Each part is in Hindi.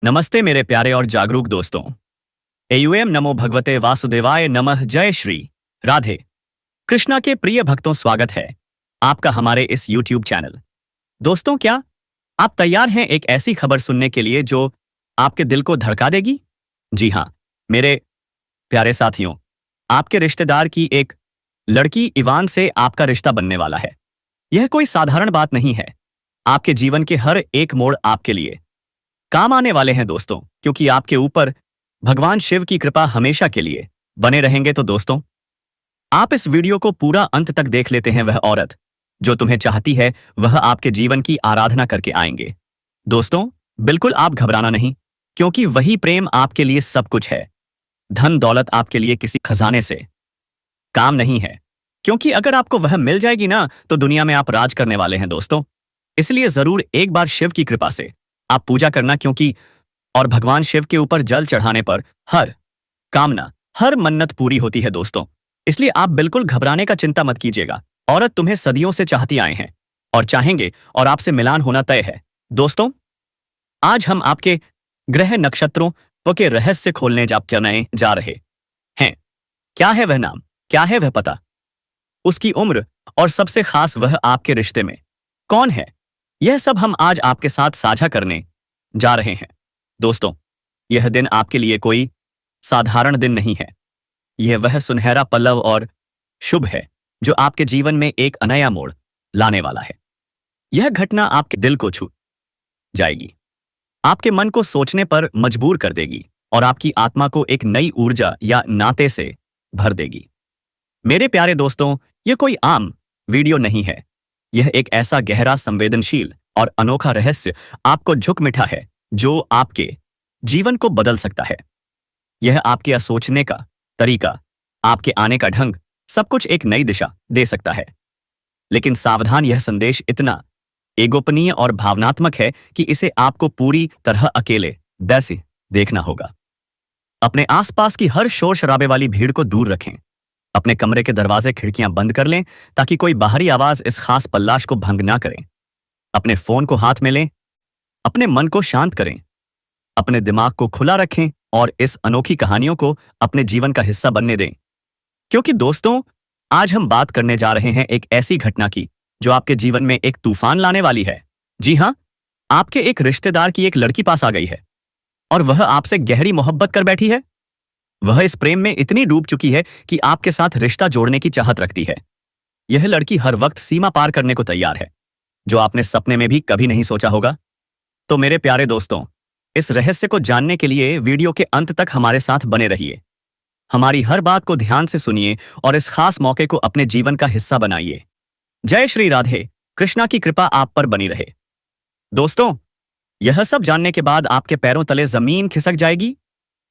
नमस्ते मेरे प्यारे और जागरूक दोस्तों। एयूएम नमो भगवते वासुदेवाय नमः। जय श्री राधे कृष्णा के प्रिय भक्तों, स्वागत है आपका हमारे इस यूट्यूब चैनल। दोस्तों, क्या आप तैयार हैं एक ऐसी खबर सुनने के लिए जो आपके दिल को धड़का देगी? जी हाँ, मेरे प्यारे साथियों, आपके रिश्तेदार की एक लड़की इवान से आपका रिश्ता बनने वाला है। यह कोई साधारण बात नहीं है। आपके जीवन के हर एक मोड़ आपके लिए काम आने वाले हैं दोस्तों, क्योंकि आपके ऊपर भगवान शिव की कृपा हमेशा के लिए बने रहेंगे। तो दोस्तों, आप इस वीडियो को पूरा अंत तक देख लेते हैं। वह औरत जो तुम्हें चाहती है, वह आपके जीवन की आराधना करके आएंगे। दोस्तों, बिल्कुल आप घबराना नहीं, क्योंकि वही प्रेम आपके लिए सब कुछ है। धन दौलत आपके लिए किसी खजाने से काम नहीं है, क्योंकि अगर आपको वह मिल जाएगी ना, तो दुनिया में आप राज करने वाले हैं दोस्तों। इसलिए जरूर एक बार शिव की कृपा से आप पूजा करना, क्योंकि और भगवान शिव के ऊपर जल चढ़ाने पर हर कामना, हर मन्नत पूरी होती है दोस्तों। इसलिए आप बिल्कुल घबराने का चिंता मत कीजिएगा। औरत तुम्हें सदियों से चाहती आए हैं और चाहेंगे, और आपसे मिलान होना तय है। दोस्तों, आज हम आपके ग्रह नक्षत्रों के रहस्य खोलने करने जा रहे हैं। क्या है वह नाम, क्या है वह पता, उसकी उम्र, और सबसे खास वह आपके रिश्ते में कौन है, यह सब हम आज आपके साथ साझा करने जा रहे हैं। दोस्तों, यह दिन आपके लिए कोई साधारण दिन नहीं है। यह वह सुनहरा पल्लव और शुभ है जो आपके जीवन में एक नया मोड़ लाने वाला है। यह घटना आपके दिल को छू जाएगी, आपके मन को सोचने पर मजबूर कर देगी और आपकी आत्मा को एक नई ऊर्जा या नाते से भर देगी। मेरे प्यारे दोस्तों, यह कोई आम वीडियो नहीं है। यह एक ऐसा गहरा, संवेदनशील और अनोखा रहस्य आपको झुक मिठा है जो आपके जीवन को बदल सकता है। यह आपके सोचने का तरीका, आपके आने का ढंग, सब कुछ एक नई दिशा दे सकता है। लेकिन सावधान, यह संदेश इतना गोपनीय और भावनात्मक है कि इसे आपको पूरी तरह अकेले वैसे देखना होगा। अपने आसपास की हर शोर शराबे वाली भीड़ को दूर रखें। अपने कमरे के दरवाजे खिड़कियां बंद कर लें, ताकि कोई बाहरी आवाज इस खास पल्लाश को भंग ना करें। अपने फोन को हाथ में लें, अपने मन को शांत करें, अपने दिमाग को खुला रखें और इस अनोखी कहानियों को अपने जीवन का हिस्सा बनने दें। क्योंकि दोस्तों, आज हम बात करने जा रहे हैं एक ऐसी घटना की जो आपके जीवन में एक तूफान लाने वाली है। जी हाँ, आपके एक रिश्तेदार की एक लड़की पास आ गई है और वह आपसे गहरी मोहब्बत कर बैठी है। वह इस प्रेम में इतनी डूब चुकी है कि आपके साथ रिश्ता जोड़ने की चाहत रखती है। यह लड़की हर वक्त सीमा पार करने को तैयार है, जो आपने सपने में भी कभी नहीं सोचा होगा। तो मेरे प्यारे दोस्तों, इस रहस्य को जानने के लिए वीडियो के अंत तक हमारे साथ बने रहिए। हमारी हर बात को ध्यान से सुनिए और इस खास मौके को अपने जीवन का हिस्सा बनाइए। जय श्री राधे कृष्णा की कृपा आप पर बनी रहे। दोस्तों, यह सब जानने के बाद आपके पैरों तले जमीन खिसक जाएगी।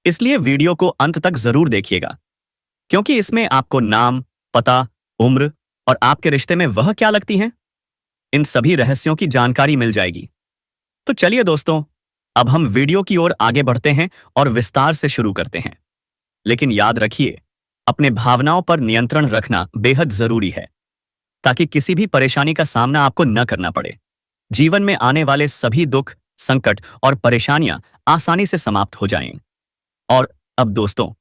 इसलिए वीडियो को अंत तक जरूर देखिएगा, क्योंकि इसमें आपको नाम, पता, उम्र और आपके रिश्ते में वह क्या लगती हैं, इन सभी रहस्यों की जानकारी मिल जाएगी। तो चलिए दोस्तों, अब हम वीडियो की ओर आगे बढ़ते हैं और विस्तार से शुरू करते हैं। लेकिन याद रखिए, अपने भावनाओं पर नियंत्रण रखना बेहद जरूरी है, ताकि किसी भी परेशानी का सामना आपको न करना पड़े। जीवन में आने वाले सभी दुख, संकट और परेशानियां आसानी से समाप्त हो जाएं। और अब दोस्तों,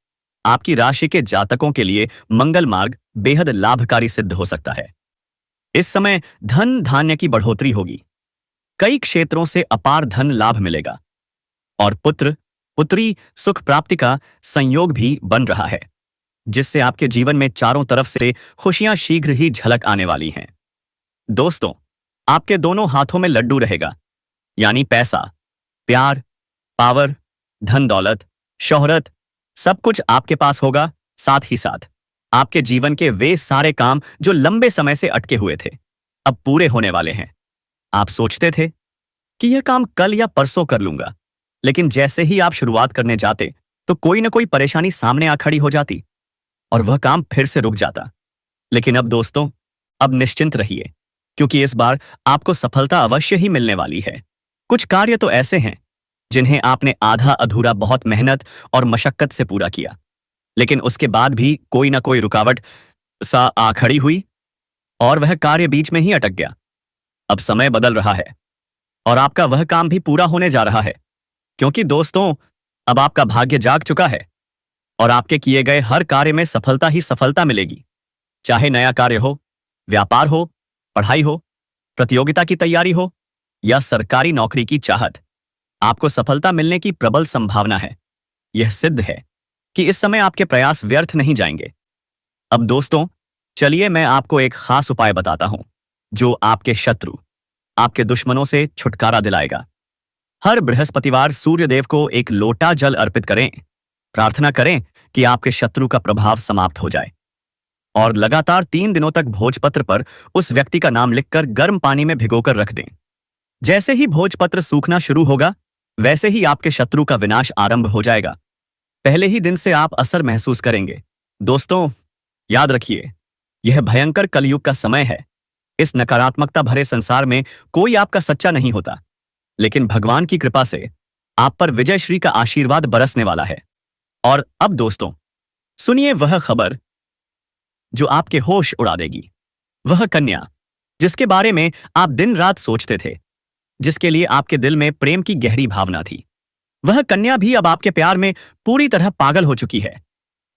आपकी राशि के जातकों के लिए मंगल मार्ग बेहद लाभकारी सिद्ध हो सकता है। इस समय धन धान्य की बढ़ोतरी होगी, कई क्षेत्रों से अपार धन लाभ मिलेगा और पुत्र पुत्री सुख प्राप्ति का संयोग भी बन रहा है, जिससे आपके जीवन में चारों तरफ से खुशियां शीघ्र ही झलक आने वाली हैं। दोस्तों, आपके दोनों हाथों में लड्डू रहेगा, यानी पैसा, प्यार, पावर, धन दौलत, शोहरत, सब कुछ आपके पास होगा। साथ ही साथ आपके जीवन के वे सारे काम जो लंबे समय से अटके हुए थे, अब पूरे होने वाले हैं। आप सोचते थे कि यह काम कल या परसों कर लूंगा, लेकिन जैसे ही आप शुरुआत करने जाते तो कोई ना कोई परेशानी सामने आ खड़ी हो जाती और वह काम फिर से रुक जाता। लेकिन अब दोस्तों, अब निश्चिंत रहिए, क्योंकि इस बार आपको सफलता अवश्य ही मिलने वाली है। कुछ कार्य तो ऐसे हैं जिन्हें आपने आधा अधूरा बहुत मेहनत और मशक्कत से पूरा किया, लेकिन उसके बाद भी कोई ना कोई रुकावट सा आ खड़ी हुई और वह कार्य बीच में ही अटक गया। अब समय बदल रहा है और आपका वह काम भी पूरा होने जा रहा है। क्योंकि दोस्तों, अब आपका भाग्य जाग चुका है और आपके किए गए हर कार्य में सफलता ही सफलता मिलेगी। चाहे नया कार्य हो, व्यापार हो, पढ़ाई हो, प्रतियोगिता की तैयारी हो या सरकारी नौकरी की चाहत, आपको सफलता मिलने की प्रबल संभावना है। यह सिद्ध है कि इस समय आपके प्रयास व्यर्थ नहीं जाएंगे। अब दोस्तों, चलिए मैं आपको एक खास उपाय बताता हूं जो आपके शत्रु, आपके दुश्मनों से छुटकारा दिलाएगा। हर बृहस्पतिवार सूर्यदेव को एक लोटा जल अर्पित करें। प्रार्थना करें कि आपके शत्रु का प्रभाव समाप्त हो जाए और लगातार 3 दिनों तक भोजपत्र पर उस व्यक्ति का नाम लिखकर गर्म पानी में भिगोकर रख दें। जैसे ही भोजपत्र सूखना शुरू होगा, वैसे ही आपके शत्रु का विनाश आरंभ हो जाएगा। पहले ही दिन से आप असर महसूस करेंगे। दोस्तों, याद रखिए, यह भयंकर कलयुग का समय है। इस नकारात्मकता भरे संसार में कोई आपका सच्चा नहीं होता, लेकिन भगवान की कृपा से आप पर विजय श्री का आशीर्वाद बरसने वाला है। और अब दोस्तों, सुनिए वह खबर जो आपके होश उड़ा देगी। वह कन्या जिसके बारे में आप दिन रात सोचते थे, जिसके लिए आपके दिल में प्रेम की गहरी भावना थी, वह कन्या भी अब आपके प्यार में पूरी तरह पागल हो चुकी है।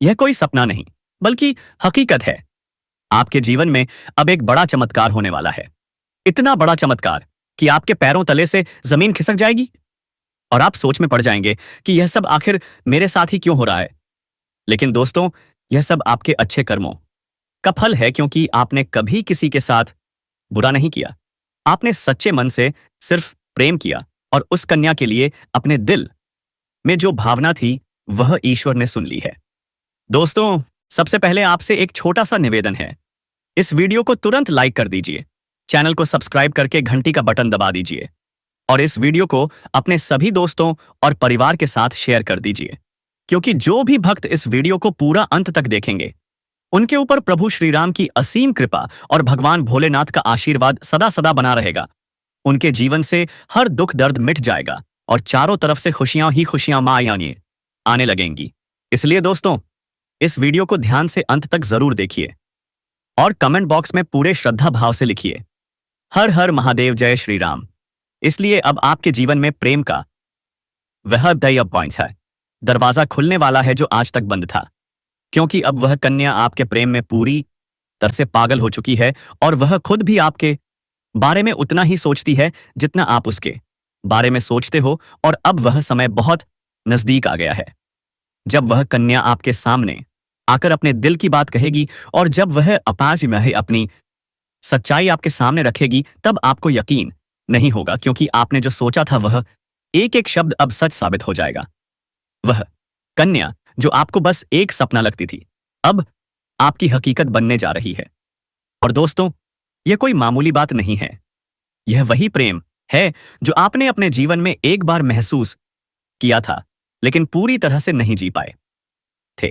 यह कोई सपना नहीं, बल्कि हकीकत है। आपके जीवन में अब एक बड़ा चमत्कार होने वाला है। इतना बड़ा चमत्कार कि आपके पैरों तले से जमीन खिसक जाएगी और आप सोच में पड़ जाएंगे कि यह सब आखिर मेरे साथ ही क्यों हो रहा है। लेकिन दोस्तों, यह सब आपके अच्छे कर्मों का फल है, क्योंकि आपने कभी किसी के साथ बुरा नहीं किया। आपने सच्चे मन से सिर्फ प्रेम किया और उस कन्या के लिए अपने दिल में जो भावना थी, वह ईश्वर ने सुन ली है। दोस्तों, सबसे पहले आपसे एक छोटा सा निवेदन है। इस वीडियो को तुरंत लाइक कर दीजिए, चैनल को सब्सक्राइब करके घंटी का बटन दबा दीजिए और इस वीडियो को अपने सभी दोस्तों और परिवार के साथ शेयर कर दीजिए, क्योंकि जो भी भक्त इस वीडियो को पूरा अंत तक देखेंगे, उनके ऊपर प्रभु श्री राम की असीम कृपा और भगवान भोलेनाथ का आशीर्वाद सदा सदा बना रहेगा। उनके जीवन से हर दुख दर्द मिट जाएगा और चारों तरफ से खुशियां ही खुशियां मायानिए आने लगेंगी। इसलिए दोस्तों, इस वीडियो को ध्यान से अंत तक जरूर देखिए और कमेंट बॉक्स में पूरे श्रद्धा भाव से लिखिए, हर हर महादेव, जय श्री राम। इसलिए अब आपके जीवन में प्रेम का वह दया पॉइंट है, दरवाजा खुलने वाला है जो आज तक बंद था, क्योंकि अब वह कन्या आपके प्रेम में पूरी तरह से पागल हो चुकी है और वह खुद भी आपके बारे में उतना ही सोचती है जितना आप उसके बारे में सोचते हो। और अब वह समय बहुत नजदीक आ गया है जब वह कन्या आपके सामने आकर अपने दिल की बात कहेगी, और जब वह अपाज में अपनी सच्चाई आपके सामने रखेगी, तब आपको यकीन नहीं होगा, क्योंकि आपने जो सोचा था वह एक एक शब्द अब सच साबित हो जाएगा। वह कन्या जो आपको बस एक सपना लगती थी, अब आपकी हकीकत बनने जा रही है। और दोस्तों, यह कोई मामूली बात नहीं है। यह वही प्रेम है जो आपने अपने जीवन में एक बार महसूस किया था, लेकिन पूरी तरह से नहीं जी पाए थे,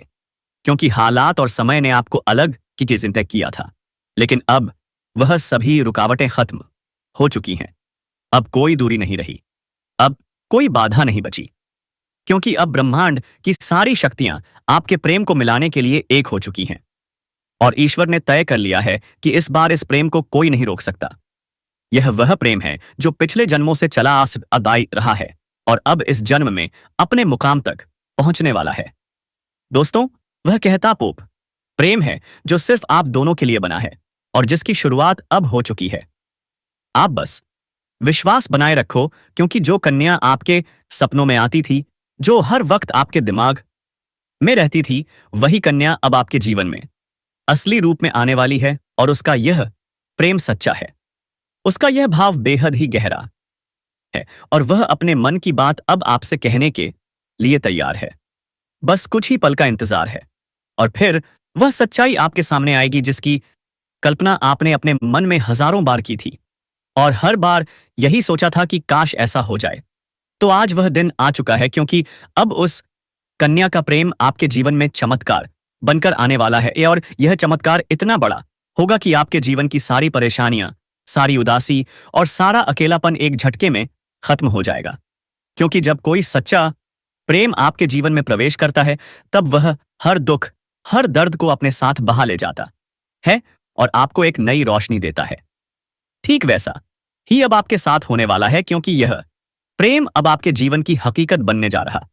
क्योंकि हालात और समय ने आपको अलग की चीजें तय किया था। लेकिन अब वह सभी रुकावटें खत्म हो चुकी हैं। अब कोई दूरी नहीं रही, अब कोई बाधा नहीं बची, क्योंकि अब ब्रह्मांड की सारी शक्तियां आपके प्रेम को मिलाने के लिए एक हो चुकी हैं और ईश्वर ने तय कर लिया है कि इस बार इस प्रेम को कोई नहीं रोक सकता। यह वह प्रेम है जो पिछले जन्मों से चला आ रहा है और अब इस जन्म में अपने मुकाम तक पहुंचने वाला है। दोस्तों, वह कहता पोप प्रेम है जो सिर्फ आप दोनों के लिए बना है और जिसकी शुरुआत अब हो चुकी है। आप बस विश्वास बनाए रखो, क्योंकि जो कन्या आपके सपनों में आती थी, जो हर वक्त आपके दिमाग में रहती थी, वही कन्या अब आपके जीवन में असली रूप में आने वाली है और उसका यह प्रेम सच्चा है। उसका यह भाव बेहद ही गहरा है और वह अपने मन की बात अब आपसे कहने के लिए तैयार है। बस कुछ ही पल का इंतजार है और फिर वह सच्चाई आपके सामने आएगी जिसकी कल्पना आपने अपने मन में हजारों बार की थी और हर बार यही सोचा था कि काश ऐसा हो जाए। तो आज वह दिन आ चुका है, क्योंकि अब उस कन्या का प्रेम आपके जीवन में चमत्कार बनकर आने वाला है और यह चमत्कार इतना बड़ा होगा कि आपके जीवन की सारी परेशानियां, सारी उदासी और सारा अकेलापन एक झटके में खत्म हो जाएगा। क्योंकि जब कोई सच्चा प्रेम आपके जीवन में प्रवेश करता है, तब वह हर दुख, हर दर्द को अपने साथ बहा ले जाता है और आपको एक नई रोशनी देता है। ठीक वैसा ही अब आपके साथ होने वाला है, क्योंकि यह प्रेम अब आपके जीवन की हकीकत बनने जा रहा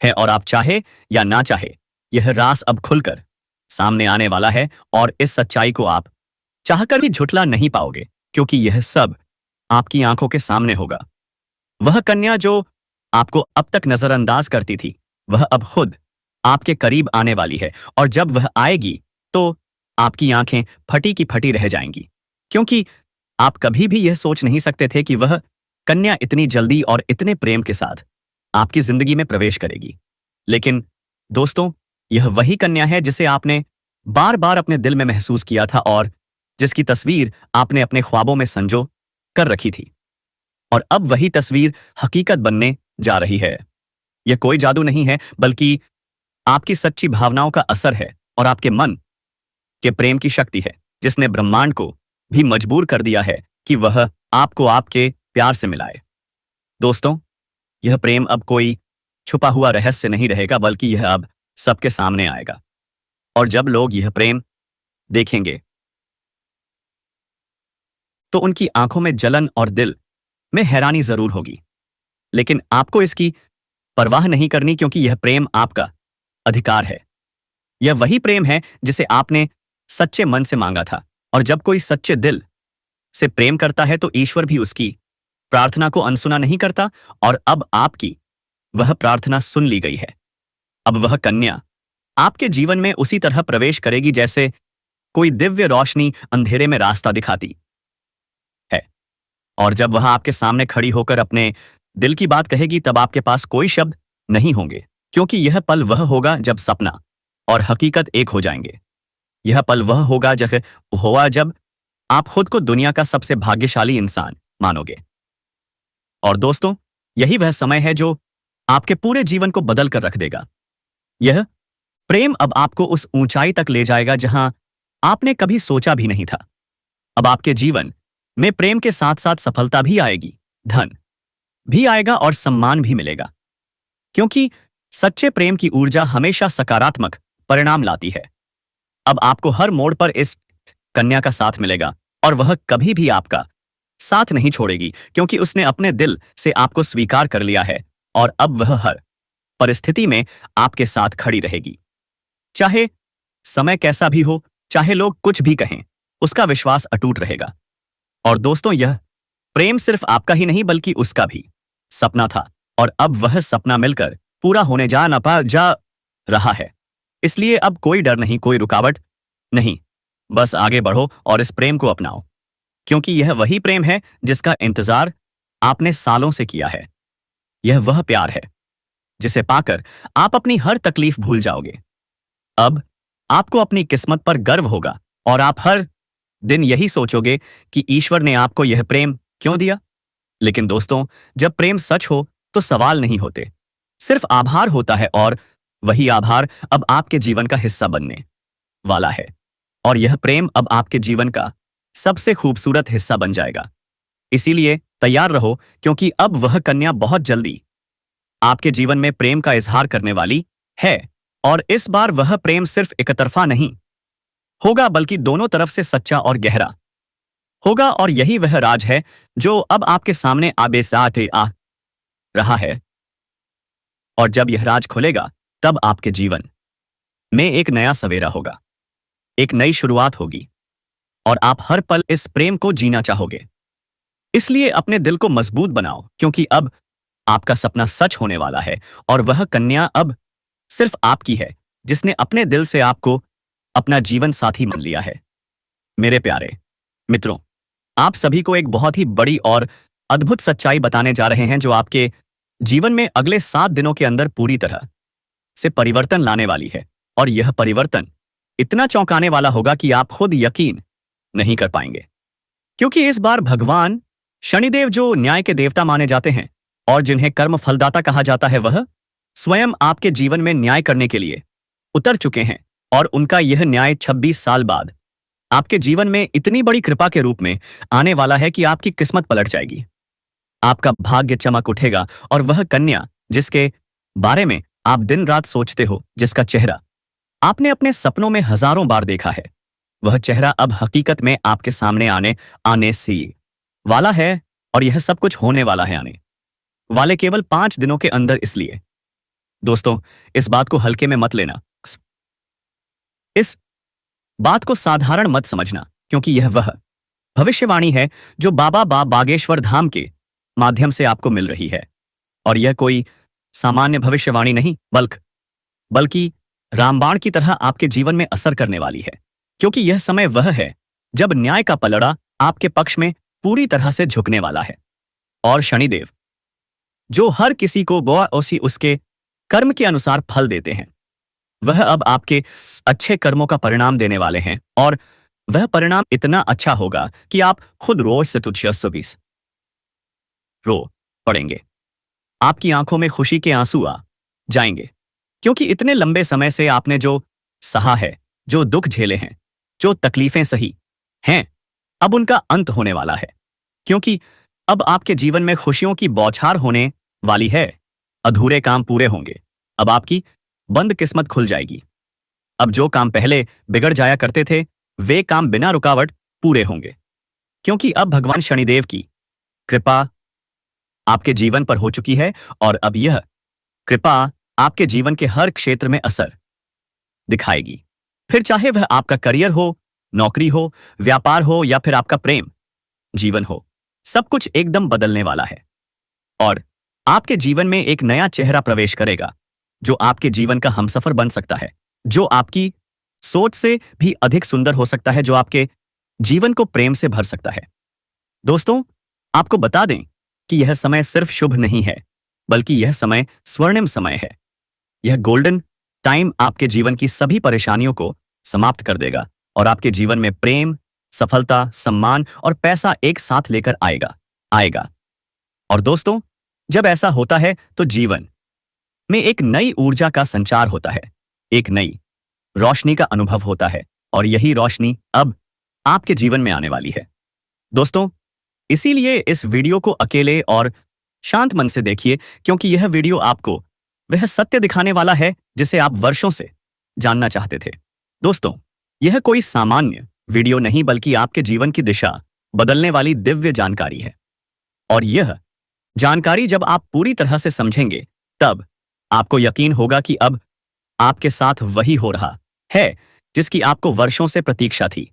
है और आप चाहे या ना चाहे, यह राज अब खुलकर सामने आने वाला है और इस सच्चाई को आप चाहकर भी झुठला नहीं पाओगे, क्योंकि यह सब आपकी आंखों के सामने होगा। वह कन्या जो आपको अब तक नजरअंदाज करती थी, वह अब खुद आपके करीब आने वाली है, और जब वह आएगी तो आपकी आंखें फटी की फटी रह जाएंगी, क्योंकि आप कभी भी यह सोच नहीं सकते थे कि वह कन्या इतनी जल्दी और इतने प्रेम के साथ आपकी जिंदगी में प्रवेश करेगी। लेकिन दोस्तों, यह वही कन्या है जिसे आपने बार बार अपने दिल में महसूस किया था और जिसकी तस्वीर आपने अपने ख्वाबों में संजो कर रखी थी, और अब वही तस्वीर हकीकत बनने जा रही है। यह कोई जादू नहीं है, बल्कि आपकी सच्ची भावनाओं का असर है और आपके मन के प्रेम की शक्ति है, जिसने ब्रह्मांड को भी मजबूर कर दिया है कि वह आपको आपके प्यार से मिलाए। दोस्तों, यह प्रेम अब कोई छुपा हुआ रहस्य नहीं रहेगा, बल्कि यह अब सबके सामने आएगा। और जब लोग यह प्रेम देखेंगे तो उनकी आंखों में जलन और दिल में हैरानी जरूर होगी, लेकिन आपको इसकी परवाह नहीं करनी, क्योंकि यह प्रेम आपका अधिकार है। यह वही प्रेम है जिसे आपने सच्चे मन से मांगा था, और जब कोई सच्चे दिल से प्रेम करता है तो ईश्वर भी उसकी प्रार्थना को अनसुना नहीं करता, और अब आपकी वह प्रार्थना सुन ली गई है। अब वह कन्या आपके जीवन में उसी तरह प्रवेश करेगी जैसे कोई दिव्य रोशनी अंधेरे में रास्ता दिखाती है, और जब वह आपके सामने खड़ी होकर अपने दिल की बात कहेगी, तब आपके पास कोई शब्द नहीं होंगे, क्योंकि यह पल वह होगा जब सपना और हकीकत एक हो जाएंगे। यह पल वह होगा जब आप खुद को दुनिया का सबसे भाग्यशाली इंसान मानोगे। और दोस्तों, यही वह समय है जो आपके पूरे जीवन को बदल कर रख देगा। यह प्रेम अब आपको उस ऊंचाई तक ले जाएगा जहां आपने कभी सोचा भी नहीं था। अब आपके जीवन में प्रेम के साथ साथ सफलता भी आएगी, धन भी आएगा और सम्मान भी मिलेगा, क्योंकि सच्चे प्रेम की ऊर्जा हमेशा सकारात्मक परिणाम लाती है। अब आपको हर मोड़ पर इस कन्या का साथ मिलेगा, और वह कभी भी आपका साथ नहीं छोड़ेगी, क्योंकि उसने अपने दिल से आपको स्वीकार कर लिया है, और अब वह हर परिस्थिति में आपके साथ खड़ी रहेगी। चाहे समय कैसा भी हो, चाहे लोग कुछ भी कहें, उसका विश्वास अटूट रहेगा। और दोस्तों, यह प्रेम सिर्फ आपका ही नहीं बल्कि उसका भी सपना था, और अब वह सपना मिलकर पूरा होने जा रहा है। इसलिए अब कोई डर नहीं, कोई रुकावट नहीं, बस आगे बढ़ो और इस प्रेम को अपनाओ, क्योंकि यह वही प्रेम है जिसका इंतजार आपने सालों से किया है। यह वह प्यार है जिसे पाकर आप अपनी हर तकलीफ भूल जाओगे। अब आपको अपनी किस्मत पर गर्व होगा, और आप हर दिन यही सोचोगे कि ईश्वर ने आपको यह प्रेम क्यों दिया। लेकिन दोस्तों, जब प्रेम सच हो तो सवाल नहीं होते, सिर्फ आभार होता है, और वही आभार अब आपके जीवन का हिस्सा बनने वाला है। और यह प्रेम अब आपके जीवन का सबसे खूबसूरत हिस्सा बन जाएगा। इसीलिए तैयार रहो, क्योंकि अब वह कन्या बहुत जल्दी आपके जीवन में प्रेम का इजहार करने वाली है। और इस बार वह प्रेम सिर्फ एकतरफा नहीं होगा, बल्कि दोनों तरफ से सच्चा और गहरा होगा। और यही वह राज है जो अब आपके सामने आबे-साथ आ रहा है। और जब यह राज खुलेगा, तब आपके जीवन में एक नया सवेरा होगा, एक नई शुरुआत होगी, और आप हर पल इस प्रेम को जीना चाहोगे। इसलिए अपने दिल को मजबूत बनाओ, क्योंकि अब आपका सपना सच होने वाला है, और वह कन्या अब सिर्फ आपकी है, जिसने अपने दिल से आपको अपना जीवन साथी मान लिया है। मेरे प्यारे मित्रों, आप सभी को एक बहुत ही बड़ी और अद्भुत सच्चाई बताने जा रहे हैं, जो आपके जीवन में अगले 7 दिनों के अंदर पूरी तरह से परिवर्तन लाने वाली है। और यह परिवर्तन इतना चौंकाने वाला होगा कि आप खुद यकीन नहीं कर पाएंगे, क्योंकि इस बार भगवान शनिदेव, जो न्याय के देवता माने जाते हैं और जिन्हें कर्म फलदाता कहा जाता है, वह स्वयं आपके जीवन में न्याय करने के लिए उतर चुके हैं। और उनका यह न्याय 26 साल बाद आपके जीवन में इतनी बड़ी कृपा के रूप में आने वाला है कि आपकी किस्मत पलट जाएगी, आपका भाग्य चमक उठेगा, और वह कन्या जिसके बारे में आप दिन रात सोचते हो, जिसका चेहरा आपने अपने सपनों में हजारों बार देखा है, वह चेहरा अब हकीकत में आपके सामने आने से वाला है। और यह सब कुछ होने वाला है वाले केवल 5 दिनों के अंदर। इसलिए दोस्तों, इस बात को हल्के में मत लेना, इस बात को साधारण मत समझना, क्योंकि यह वह भविष्यवाणी है जो बाबा बागेश्वर धाम के माध्यम से आपको मिल रही है। और यह कोई सामान्य भविष्यवाणी नहीं, बल्कि रामबाण की तरह आपके जीवन में असर करने वाली है। क्योंकि यह समय वह है जब न्याय का पलड़ा आपके पक्ष में पूरी तरह से झुकने वाला है। और शनिदेव, जो हर किसी को बौसी उसके कर्म के अनुसार फल देते हैं, वह अब आपके अच्छे कर्मों का परिणाम देने वाले हैं। और वह परिणाम इतना अच्छा होगा कि आप खुद रोज से तुझ 620 रो पड़ेंगे। आपकी आंखों में खुशी के आंसू आ जाएंगे, क्योंकि इतने लंबे समय से आपने जो सहा है, जो दुख झेले हैं, जो तकलीफें सही हैं, अब उनका अंत होने वाला है। क्योंकि अब आपके जीवन में खुशियों की बौछार होने वाली है। अधूरे काम पूरे होंगे। अब आपकी बंद किस्मत खुल जाएगी। अब जो काम पहले बिगड़ जाया करते थे, वे काम बिना रुकावट पूरे होंगे। क्योंकि अब भगवान शनिदेव की कृपा आपके जीवन पर हो चुकी है। और अब यह कृपा आपके जीवन के हर क्षेत्र में असर दिखाएगी। फिर चाहे वह आपका करियर हो, नौकरी हो, व्यापार हो या फिर आपका प्रेम जीवन हो, सब कुछ एकदम बदलने वाला है। और आपके जीवन में एक नया चेहरा प्रवेश करेगा, जो आपके जीवन का हमसफर बन सकता है, जो आपकी सोच से भी अधिक सुंदर हो सकता है, जो आपके जीवन को प्रेम से भर सकता है। दोस्तों, आपको बता दें कि यह समय सिर्फ शुभ नहीं है, बल्कि यह समय स्वर्णिम समय है। यह गोल्डन टाइम आपके जीवन की सभी परेशानियों को समाप्त कर देगा और आपके जीवन में प्रेम, सफलता, सम्मान और पैसा एक साथ लेकर आएगा। और दोस्तों, जब ऐसा होता है तो जीवन में एक नई ऊर्जा का संचार होता है, एक नई रोशनी का अनुभव होता है। और यही रोशनी अब आपके जीवन में आने वाली है। दोस्तों, इसीलिए इस वीडियो को अकेले और शांत मन से देखिए, क्योंकि यह वीडियो आपको वह सत्य दिखाने वाला है जिसे आप वर्षों से जानना चाहते थे। दोस्तों, यह कोई सामान्य वीडियो नहीं, बल्कि आपके जीवन की दिशा बदलने वाली दिव्य जानकारी है। और यह जानकारी जब आप पूरी तरह से समझेंगे, तब आपको यकीन होगा कि अब आपके साथ वही हो रहा है जिसकी आपको वर्षों से प्रतीक्षा थी।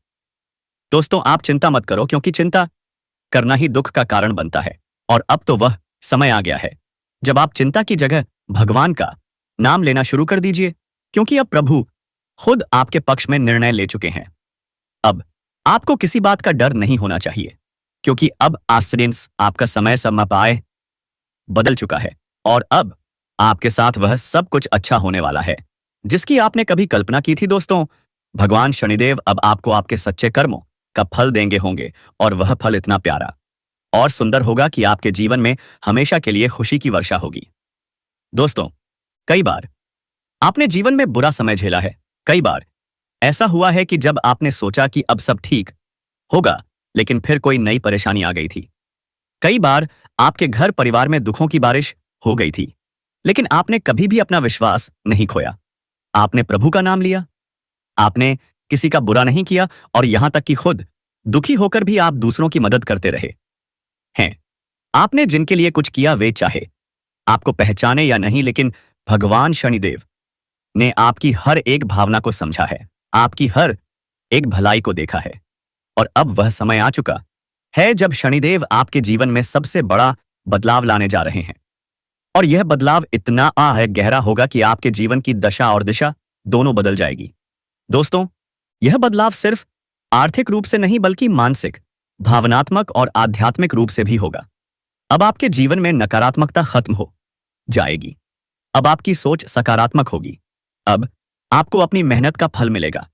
दोस्तों, आप चिंता मत करो, क्योंकि चिंता करना ही दुख का कारण बनता है। और अब तो वह समय आ गया है जब आप चिंता की जगह भगवान का नाम लेना शुरू कर दीजिए, क्योंकि अब प्रभु खुद आपके पक्ष में निर्णय ले चुके हैं। अब आपको किसी बात का डर नहीं होना चाहिए, क्योंकि अब आश्चर्य आपका समय समापाय बदल चुका है। और अब आपके साथ वह सब कुछ अच्छा होने वाला है जिसकी आपने कभी कल्पना की थी। दोस्तों, भगवान शनिदेव अब आपको आपके सच्चे कर्मों का फल देंगे होंगे, और वह फल इतना प्यारा और सुंदर होगा कि आपके जीवन में हमेशा के लिए खुशी की वर्षा होगी। दोस्तों, कई बार आपने जीवन में बुरा समय झेला है। कई बार ऐसा हुआ है कि जब आपने सोचा कि अब सब ठीक होगा, लेकिन फिर कोई नई परेशानी आ गई थी। कई बार आपके घर परिवार में दुखों की बारिश हो गई थी, लेकिन आपने कभी भी अपना विश्वास नहीं खोया। आपने प्रभु का नाम लिया, आपने किसी का बुरा नहीं किया, और यहां तक कि खुद दुखी होकर भी आप दूसरों की मदद करते रहे हैं। आपने जिनके लिए कुछ किया, वे चाहे आपको पहचाने या नहीं, लेकिन भगवान शनिदेव ने आपकी हर एक भावना को समझा है, आपकी हर एक भलाई को देखा है। और अब वह समय आ चुका है जब शनिदेव आपके जीवन में सबसे बड़ा बदलाव लाने जा रहे हैं। और यह बदलाव इतना गहरा होगा कि आपके जीवन की दशा और दिशा दोनों बदल जाएगी। दोस्तों, यह बदलाव सिर्फ आर्थिक रूप से नहीं, बल्कि मानसिक, भावनात्मक और आध्यात्मिक रूप से भी होगा। अब आपके जीवन में नकारात्मकता खत्म हो जाएगी। अब आपकी सोच सकारात्मक होगी। अब आपको अपनी मेहनत का फल मिलेगा।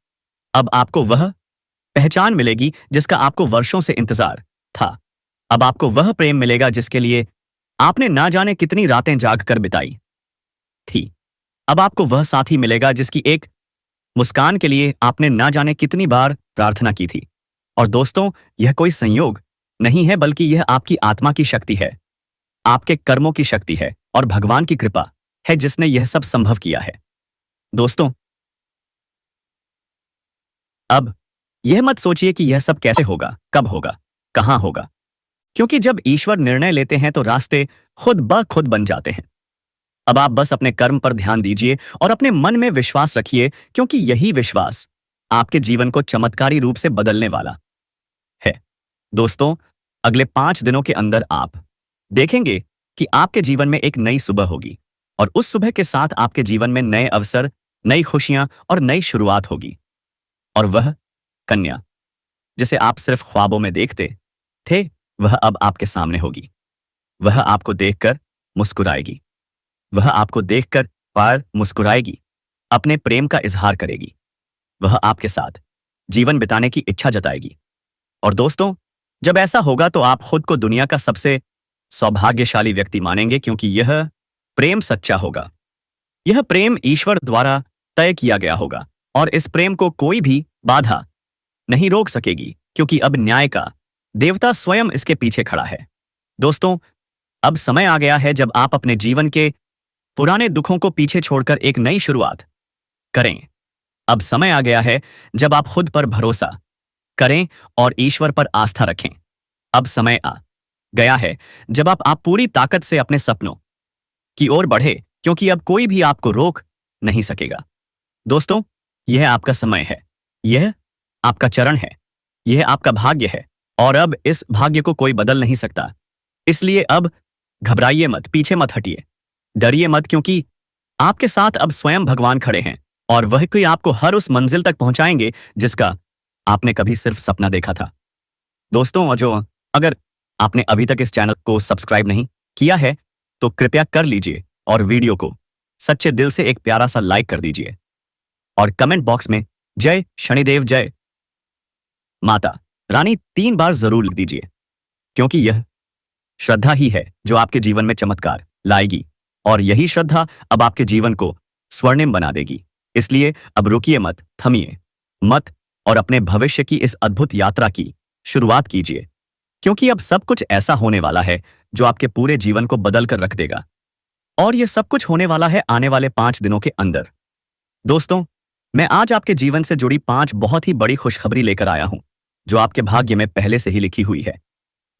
अब आपको वह पहचान मिलेगी जिसका आपको वर्षों से इंतजार था। अब आपको वह प्रेम मिलेगा जिसके लिए आपने ना जाने कितनी रातें जागकर बिताई थी। अब आपको वह साथी मिलेगा जिसकी एक मुस्कान के लिए आपने ना जाने कितनी बार प्रार्थना की थी। और दोस्तों, यह कोई संयोग नहीं है, बल्कि यह आपकी आत्मा की शक्ति है, आपके कर्मों की शक्ति है, और भगवान की कृपा है जिसने यह सब संभव किया है। दोस्तों, अब यह मत सोचिए कि यह सब कैसे होगा, कब होगा, कहां होगा, क्योंकि जब ईश्वर निर्णय लेते हैं तो रास्ते खुद ब खुद बन जाते हैं। अब आप बस अपने कर्म पर ध्यान दीजिए और अपने मन में विश्वास रखिए, क्योंकि यही विश्वास आपके जीवन को चमत्कारी रूप से बदलने वाला है। दोस्तों, अगले 5 दिनों के अंदर आप देखेंगे कि आपके जीवन में एक नई सुबह होगी और उस सुबह के साथ आपके जीवन में नए अवसर, नई खुशियां और नई शुरुआत होगी। और वह कन्या जिसे आप सिर्फ ख्वाबों में देखते थे, वह अब आपके सामने होगी। वह आपको देखकर मुस्कुराएगी। वह आपको देखकर पार मुस्कुराएगी, अपने प्रेम का इजहार करेगी। वह आपके साथ जीवन बिताने की इच्छा जताएगी। और दोस्तों, जब ऐसा होगा तो आप खुद को दुनिया का सबसे सौभाग्यशाली व्यक्ति मानेंगे, क्योंकि यह प्रेम सच्चा होगा। यह प्रेम ईश्वर द्वारा तय किया गया होगा और इस प्रेम को कोई भी बाधा नहीं रोक सकेगी, क्योंकि अब न्याय का देवता स्वयं इसके पीछे खड़ा है। दोस्तों, अब समय आ गया है जब आप अपने जीवन के पुराने दुखों को पीछे छोड़कर एक नई शुरुआत करें। अब समय आ गया है जब आप खुद पर भरोसा करें और ईश्वर पर आस्था रखें। अब समय आ गया है जब आप पूरी ताकत से अपने सपनों की ओर बढ़े, क्योंकि अब कोई भी आपको रोक नहीं सकेगा। दोस्तों, यह आपका समय है, यह आपका चरण है, यह आपका भाग्य है और अब इस भाग्य को कोई बदल नहीं सकता। इसलिए अब घबराइए मत, पीछे मत हटिए, डरिए मत, क्योंकि आपके साथ अब स्वयं भगवान खड़े हैं और वह कोई आपको हर उस मंजिल तक पहुंचाएंगे जिसका आपने कभी सिर्फ सपना देखा था। दोस्तों, और अगर आपने अभी तक इस चैनल को सब्सक्राइब नहीं किया है तो कृपया कर लीजिए और वीडियो को सच्चे दिल से एक प्यारा सा लाइक कर दीजिए और कमेंट बॉक्स में जय शनिदेव, जय माता रानी 3 बार जरूर लिख दीजिए, क्योंकि यह श्रद्धा ही है जो आपके जीवन में चमत्कार लाएगी और यही श्रद्धा अब आपके जीवन को स्वर्णिम बना देगी। इसलिए अब रुकिए मत, थमिए मत और अपने भविष्य की इस अद्भुत यात्रा की शुरुआत कीजिए, क्योंकि अब सब कुछ ऐसा होने वाला है जो आपके पूरे जीवन को बदल कर रख देगा। और यह सब कुछ होने वाला है आने वाले 5 दिनों के अंदर। दोस्तों, मैं आज आपके जीवन से जुड़ी 5 बहुत ही बड़ी खुशखबरी लेकर आया हूं, जो आपके भाग्य में पहले से ही लिखी हुई है।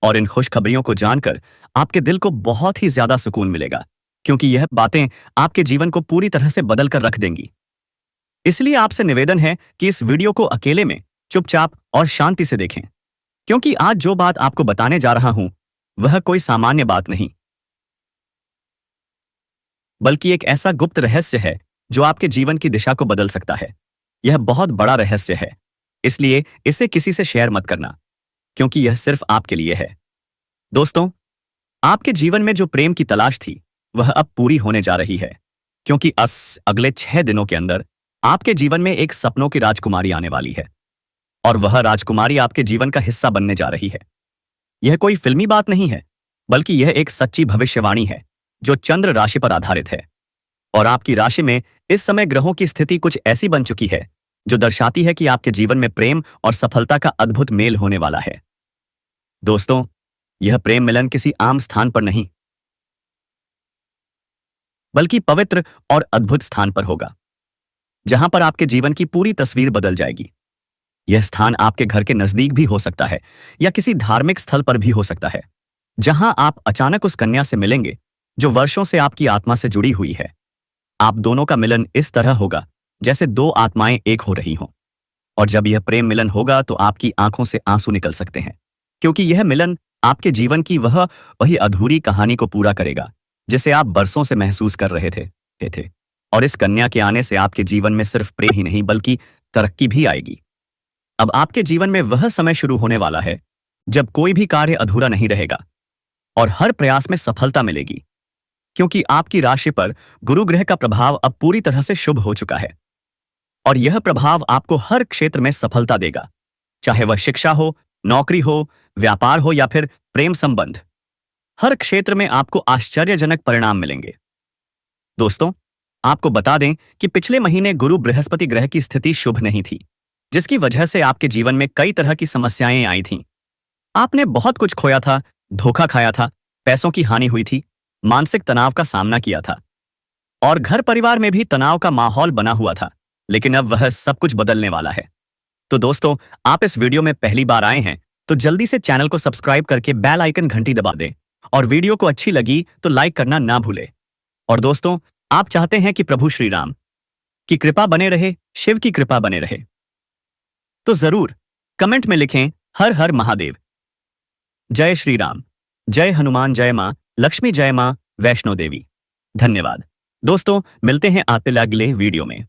और इन खुशखबरियों को जानकर आपके दिल को बहुत ही ज्यादा सुकून मिलेगा, क्योंकि यह बातें आपके जीवन को पूरी तरह से बदल कर रख देंगी। इसलिए आपसे निवेदन है कि इस वीडियो को अकेले में चुपचाप और शांति से देखें, क्योंकि आज जो बात आपको बताने जा रहा हूं वह कोई सामान्य बात नहीं, बल्कि एक ऐसा गुप्त रहस्य है जो आपके जीवन की दिशा को बदल सकता है। यह बहुत बड़ा रहस्य है, इसलिए इसे किसी से शेयर मत करना, क्योंकि यह सिर्फ आपके लिए है। दोस्तों, आपके जीवन में जो प्रेम की तलाश थी वह अब पूरी होने जा रही है, क्योंकि अगले 6 दिनों के अंदर आपके जीवन में एक सपनों की राजकुमारी आने वाली है और वह राजकुमारी आपके जीवन का हिस्सा बनने जा रही है। यह कोई फिल्मी बात नहीं है, बल्कि यह एक सच्ची भविष्यवाणी है जो चंद्र राशि पर आधारित है। और आपकी राशि में इस समय ग्रहों की स्थिति कुछ ऐसी बन चुकी है जो दर्शाती है कि आपके जीवन में प्रेम और सफलता का अद्भुत मेल होने वाला है। दोस्तों, यह प्रेम मिलन किसी आम स्थान पर नहीं, बल्कि पवित्र और अद्भुत स्थान पर होगा, जहां पर आपके जीवन की पूरी तस्वीर बदल जाएगी। यह स्थान आपके घर के नजदीक भी हो सकता है या किसी धार्मिक स्थल पर भी हो सकता है, जहां आप अचानक उस कन्या से मिलेंगे जो वर्षों से आपकी आत्मा से जुड़ी हुई है। आप दोनों का मिलन इस तरह होगा जैसे 2 आत्माएं एक हो रही हों। और जब यह प्रेम मिलन होगा तो आपकी आंखों से आंसू निकल सकते हैं, क्योंकि यह मिलन आपके जीवन की वही अधूरी कहानी को पूरा करेगा जिसे आप बरसों से महसूस कर रहे थे। और इस कन्या के आने से आपके जीवन में सिर्फ प्रेम ही नहीं बल्कि तरक्की भी आएगी। अब आपके जीवन में वह समय शुरू होने वाला है जब कोई भी कार्य अधूरा नहीं रहेगा और हर प्रयास में सफलता मिलेगी, क्योंकि आपकी राशि पर गुरु ग्रह का प्रभाव अब पूरी तरह से शुभ हो चुका है और यह प्रभाव आपको हर क्षेत्र में सफलता देगा, चाहे वह शिक्षा हो, नौकरी हो, व्यापार हो या फिर प्रेम संबंध। हर क्षेत्र में आपको आश्चर्यजनक परिणाम मिलेंगे। दोस्तों, आपको बता दें कि पिछले महीने गुरु बृहस्पति ग्रह की स्थिति शुभ नहीं थी, जिसकी वजह से आपके जीवन में कई तरह की समस्याएं आई थीं। आपने बहुत कुछ खोया था, धोखा खाया था, पैसों की हानि हुई थी, मानसिक तनाव का सामना किया था और घर परिवार में भी तनाव का माहौल बना हुआ था। लेकिन अब वह सब कुछ बदलने वाला है। तो दोस्तों, आप इस वीडियो में पहली बार आए हैं तो जल्दी से चैनल को सब्सक्राइब करके बेल आइकन घंटी दबा दें और वीडियो को अच्छी लगी तो लाइक करना ना भूलें। और दोस्तों, आप चाहते हैं कि प्रभु श्री राम की कृपा बने रहे, शिव की कृपा बने रहे, तो जरूर कमेंट में लिखें हर हर महादेव। जय श्री राम, जय हनुमान, जय मां लक्ष्मी, जय मां वैष्णो देवी। धन्यवाद दोस्तों, मिलते हैं आपके अगले वीडियो में।